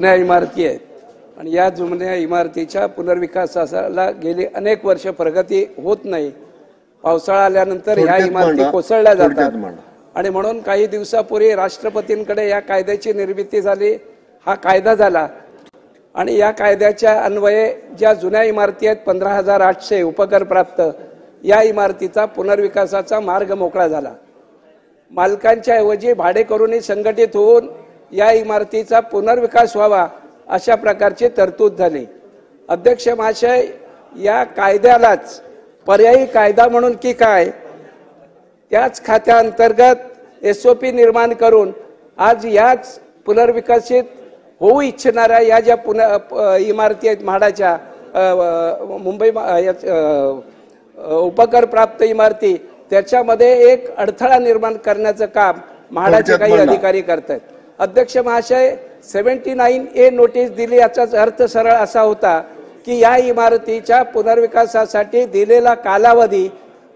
जुन्या इमारती आहेत आणि या जुन्या इमारतीच्या पुनर्विकासाला गेली अनेक वर्ष प्रगती होत नाही। पावसाळा आल्यानंतर ह्या इमारती कोसळल्या जातात आणि म्हणून काही दिवसापूर्वी राष्ट्रपतींकडे या कायद्याची निर्मिती झाली, हा कायदा झाला आणि या कायद्याच्या अन्वये ज्या जुन्या इमारती आहेत 15,800 उपकर प्राप्त, या इमारतीचा पुनर्विकासाचा मार्ग मोकळा झाला। मालकांच्या ऐवजी भाडेकरूंनी संघटित होऊन या इमारतीचा पुनर्विकास व्हावा अशा प्रकारची तरतूद झाली। अध्यक्ष महाशय, या कायद्यालाच पर्यायी कायदा म्हणून की काय त्याच खात्याअंतर्गत एसओपी निर्माण करून आज याच पुनर्विकसित होऊ इच्छिणाऱ्या या ज्या इमारती आहेत म्हाडाच्या मुंबई उपकर प्राप्त इमारती, त्याच्यामध्ये एक अडथळा निर्माण करण्याचं काम म्हाडाचे काही अधिकारी करतात। अध्यक्ष महाशय, 79A नोटीस दिली, याचाच अर्थ सरळ असा होता की या इमारतीच्या पुनर्विकासासाठी दिलेला कालावधी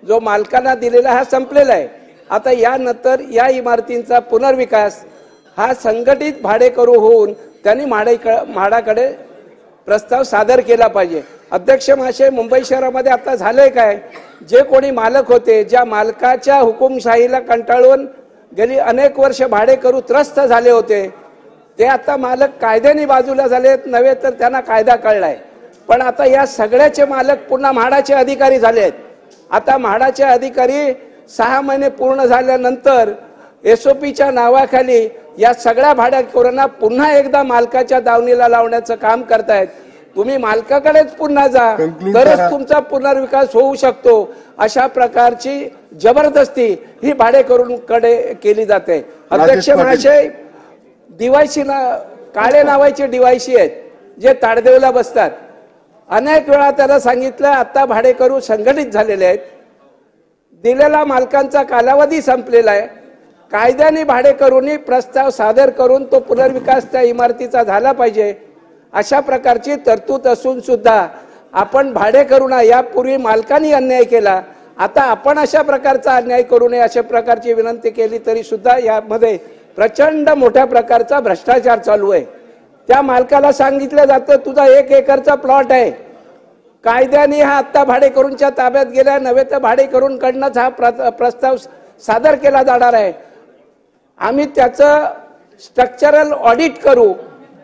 जो मालकांना दिलेला हा संपलेला आहे। आता यानंतर या इमारतींचा पुनर्विकास हा संघटित भाडेकरू होऊन त्यांनी म्हाडाकडे प्रस्ताव सादर केला पाहिजे। अध्यक्ष महाशय, मुंबई शहरामध्ये आता झालंय काय, जे कोणी मालक होते, ज्या मालकाच्या हुकुमशाहीला कंटाळून गेली अनेक वर्ष भाडेकरू त्रस्त झाले होते, ते आता मालक कायद्याने बाजूला झालेत, नव्हे तर त्यांना कायदा कळलाय। पण आता या सगळ्याचे मालक पुन्हा म्हाडाचे अधिकारी झाले आहेत। आता म्हाडाचे अधिकारी 6 महिने पूर्ण झाल्यानंतर एसओपीच्या नावाखाली या सगळ्या भाडेकरूंना पुन्हा एकदा मालकाच्या दावणीला लावण्याचं काम करतायत। तुम्ही मालकाकडेच पुन्हा जा, तरच तुमचा पुनर्विकास होऊ शकतो, अशा प्रकारची जबरदस्ती ही भाडेकरूंकडे केली जाते। अध्यक्ष महाशय, दिवायशी काळे नावाचे दिवायशी आहेत जे ताडदेवला बसतात, अनेक वेळा त्याला सांगितलं, आता भाडेकरू संघटित झालेले आहेत, दिलेला मालकांचा कालावधी संपलेला आहे, कायद्याने भाडेकरूंनी प्रस्ताव सादर करून तो पुनर्विकास त्या इमारतीचा झाला पाहिजे, अशा प्रकारची तरतूद असून सुद्धा आपण भाडेकरूंना यापूर्वी मालकांनी अन्याय केला, आता आपण अशा प्रकारचा अन्याय करू नये अशा प्रकारची विनंती केली तरी सुद्धा यामध्ये प्रचंड मोठ्या प्रकारचा भ्रष्टाचार चालू आहे। त्या मालकाला सांगितलं जातं, तुझा 1 एकरचा प्लॉट आहे, कायद्याने हा आता भाडेकरूंच्या ताब्यात गेला, नव्हे तर भाडेकरूंकडनंच हा प्रस्ताव सादर केला जाणार आहे, आम्ही त्याचं स्ट्रक्चरल ऑडिट करू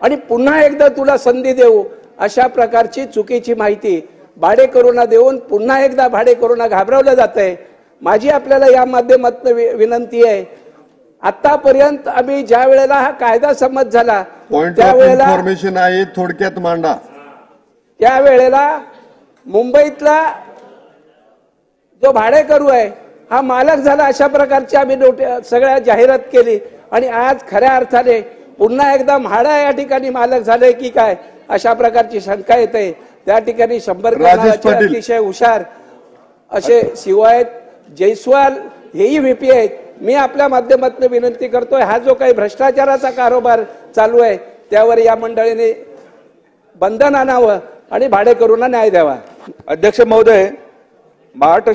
आणि पुन्हा एकदा तुला संधी देऊ, अशा प्रकारची चुकीची माहिती भाडेकरूंना देऊन पुन्हा एकदा भाडेकरूंना घाबरवलं जातंय। माझी आपल्याला या माध्यमातून विनंती आहे, आतापर्यंत आम्ही ज्या वेळेला हा कायदा संमत झाला त्यावेळेला इन्फॉर्मेशन आहे, थोडक्यात मांडा। त्यावेळेला मुंबईतला जो भाडेकरू आहे हा मालक झाला, अशा प्रकारची आम्ही सगळ्या जाहिरात केली आणि आज खऱ्या अर्थाने पुन्हा एकदा म्हाडा या ठिकाणी मालक झाले की काय अशा प्रकारची शंका येते। त्या ठिकाणी 100 अतिशय हुशार असे शिवायत जयस्वाल हेही व्हीपी आहेत। मी आपल्या माध्यमातून विनंती करतोय, हा जो काही भ्रष्टाचाराचा कारभार चालू आहे त्यावर या मंडळीने बंधन आणावं आणि भाडेकरूंना न्याय द्यावा। अध्यक्ष महोदय, महाराष्ट्र